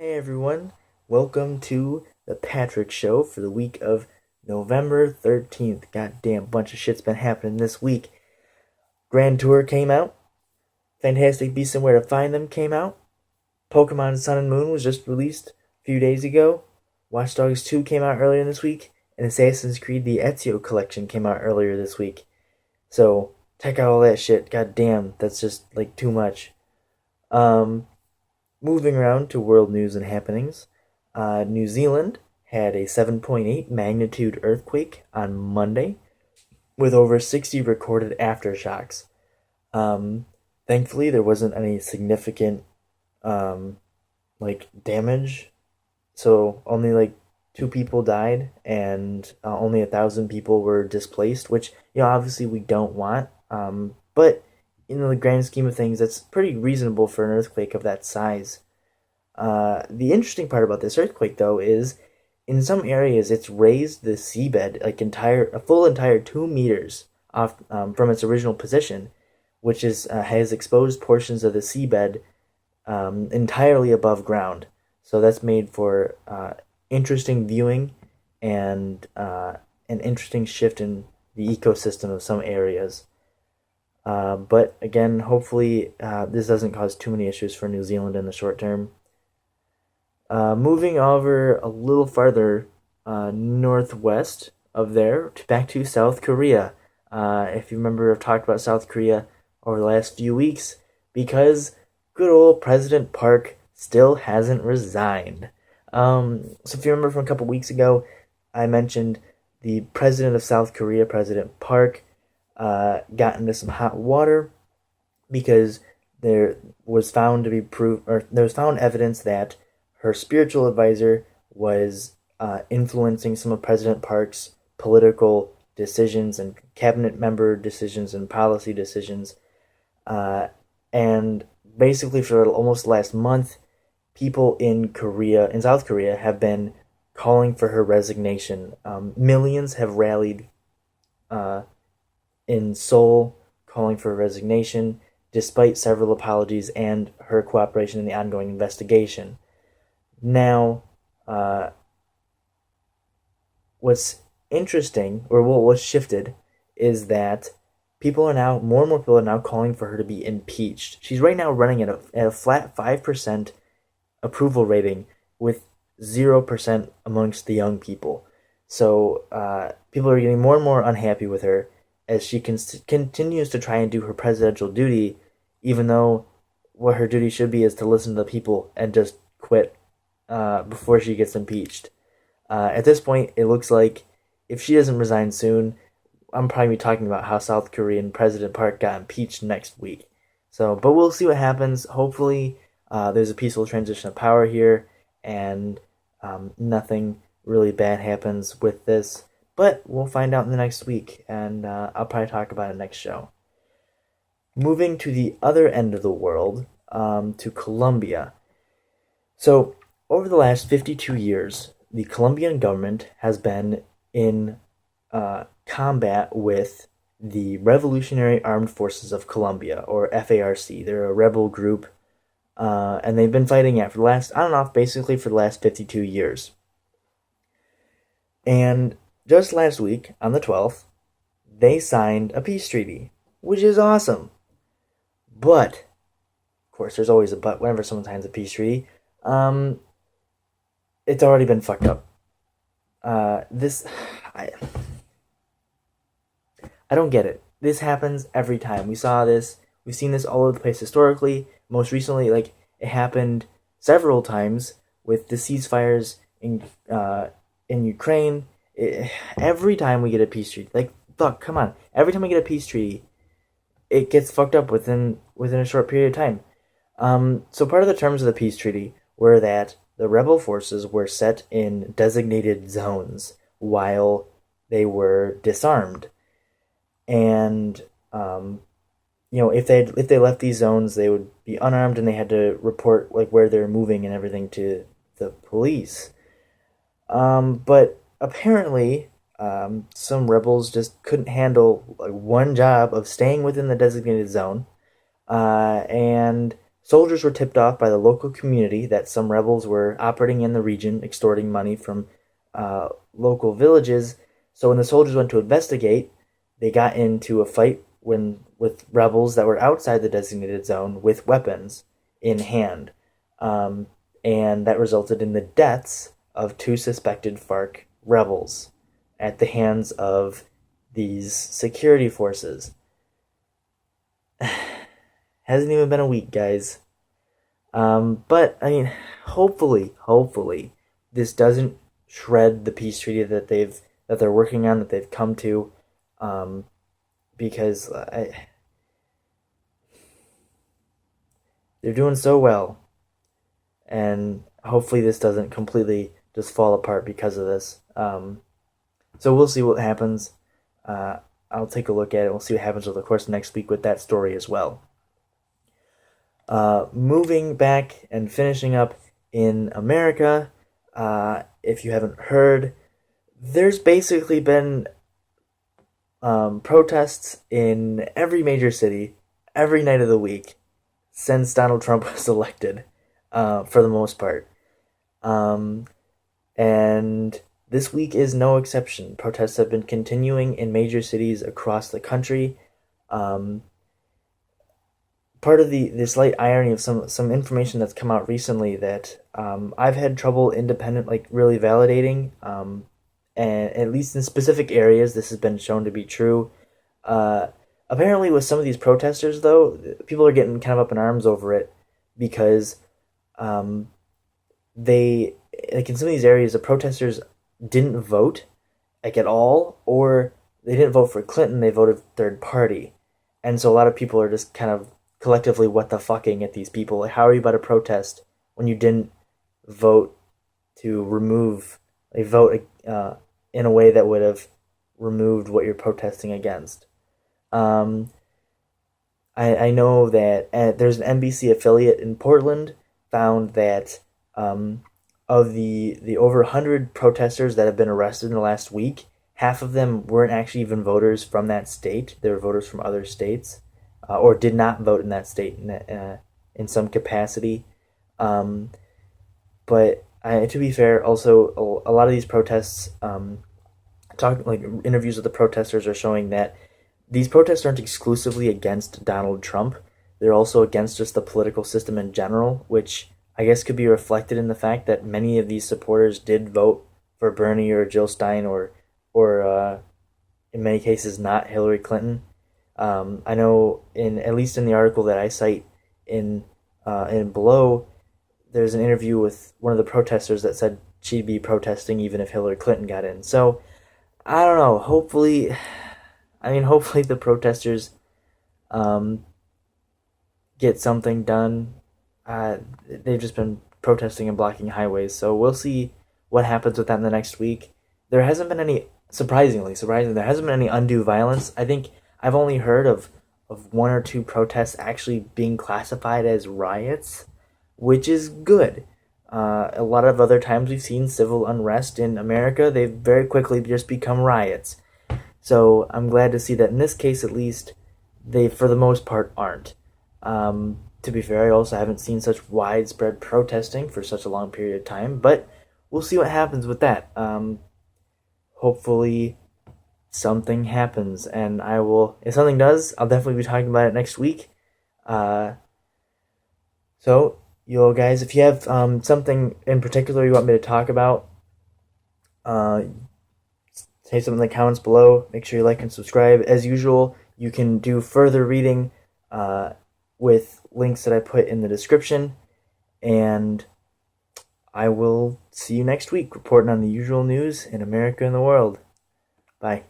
Hey everyone, welcome to the Patrick Show for the week of November 13th. Goddamn bunch of shit's been happening this week. Grand Tour came out, Fantastic Beasts and Where to Find Them came out, Pokemon Sun and Moon was just released a few days ago, Watch Dogs 2 came out earlier this week, and Assassin's Creed the Ezio Collection came out earlier this week. So, check out all that shit. Goddamn, that's just like too much. Um, Moving around to world news and happenings, New Zealand had a 7.8 magnitude earthquake on Monday with over 60 recorded aftershocks. Um, Thankfully, there wasn't any significant um, damage, so only like two people died and only 1,000 people were displaced, which obviously we don't want. But in the grand scheme of things, that's pretty reasonable for an earthquake of that size. The interesting part about this earthquake, though, is in some areas it's raised the seabed like a full entire 2 meters off from its original position, which is has exposed portions of the seabed entirely above ground. So that's made for interesting viewing and an interesting shift in the ecosystem of some areas. But again, hopefully, this doesn't cause too many issues for New Zealand in the short term. Moving over a little farther northwest of there, back to South Korea. If you remember, I've talked about South Korea over the last few weeks because good old President Park still hasn't resigned. So if you remember from a couple weeks ago, I mentioned the president of South Korea, President Park, got into some hot water because there was found to be there was found evidence that her spiritual advisor was influencing some of President Park's political decisions and cabinet member decisions and policy decisions. And basically, for almost the last month, people in South Korea, have been calling for her resignation. Millions have rallied uh, in Seoul calling for resignation, despite several apologies and her cooperation in the ongoing investigation. Now, what's interesting, or what's shifted, is that more and more people are now calling for her to be impeached. She's right now running at a flat 5% approval rating with 0% amongst the young people. So people are getting more and more unhappy with her as she continues to try and do her presidential duty, even though what her duty should be is to listen to the people and just quit before she gets impeached. At this point, it looks like if she doesn't resign soon, I'm probably talking about how South Korean President Park got impeached next week. So, but we'll see what happens. Hopefully, there's a peaceful transition of power here, and nothing really bad happens with this. But we'll find out in the next week, and I'll probably talk about it next show. Moving to the other end of the world, to Colombia. So, over the last 52 years, the Colombian government has been in combat with the Revolutionary Armed Forces of Colombia, or FARC. They're a rebel group, and they've been fighting it for the last, on and off, basically for the last 52 years. And just last week, on the 12th, they signed a peace treaty, which is awesome. But, of course, there's always a but whenever someone signs a peace treaty. It's already been fucked up. I, I don't get it. This happens every time. We've seen this all over the place historically. Most recently, like, it happened several times with the ceasefires in Ukraine. Every time we get a peace treaty, like, fuck, come on. Every time we get a peace treaty, it gets fucked up within a short period of time. So part of the terms of the peace treaty were that the rebel forces were set in designated zones while they were disarmed, and if they left these zones, they would be unarmed and they had to report like where they're moving and everything to the police. But apparently, some rebels just couldn't handle like one job of staying within the designated zone, and Soldiers were tipped off by the local community that some rebels were operating in the region, extorting money from local villages. So when the soldiers went to investigate, they got into a fight with rebels that were outside the designated zone with weapons in hand. And that resulted in the deaths of 2 suspected FARC rebels at the hands of these security forces. Hasn't even been a week, guys. But I mean, hopefully, this doesn't shred the peace treaty that they're working on, that they've come to, because they're doing so well, and hopefully this doesn't completely just fall apart because of this. So we'll see what happens. I'll take a look at it. We'll see what happens over the course of next week with that story as well. Moving back and finishing up in America, if you haven't heard, there's basically been protests in every major city every night of the week since Donald Trump was elected, for the most part. And this week is no exception. Protests have been continuing in major cities across the country. Part of the slight irony of some information that's come out recently that I've had trouble really validating, and at least in specific areas this has been shown to be true. Apparently with some of these protesters, though, people are getting kind of up in arms over it because they, like in some of these areas, the protesters didn't vote at all, or they didn't vote for Clinton, they voted third party. And so a lot of people are just kind of collectively what the fucking at these people. Like, how are you about to protest when you didn't vote to remove a vote in a way that would have removed what you're protesting against? I know that there's an NBC affiliate in Portland found that of the over 100 protesters that have been arrested in the last week, half of them weren't actually even voters from that state. They were voters from other states, or did not vote in that state in some capacity. But to be fair, also a lot of these protests, interviews with the protesters are showing that these protests aren't exclusively against Donald Trump. They're also against just the political system in general, which I guess could be reflected in the fact that many of these supporters did vote for Bernie or Jill Stein or in many cases not Hillary Clinton. I know at least in the article that I cite in below, there's an interview with one of the protesters that said she'd be protesting even if Hillary Clinton got in. So I don't know. Hopefully the protesters get something done. They've just been protesting and blocking highways, so we'll see what happens with that in the next week. There hasn't been any, surprisingly, there hasn't been any undue violence. I think I've only heard of 1 or 2 protests actually being classified as riots, which is good. A lot of other times we've seen civil unrest in America, they've very quickly just become riots. So I'm glad to see that in this case, at least, they, for the most part, aren't. To be fair, I also haven't seen such widespread protesting for such a long period of time, but we'll see what happens with that. Hopefully something happens, and if something does, I'll definitely be talking about it next week. So, you guys, if you have something in particular you want me to talk about, say something in the comments below. Make sure you like and subscribe. As usual, you can do further reading with links that I put in the description. And I will see you next week, reporting on the usual news in America and the world. Bye.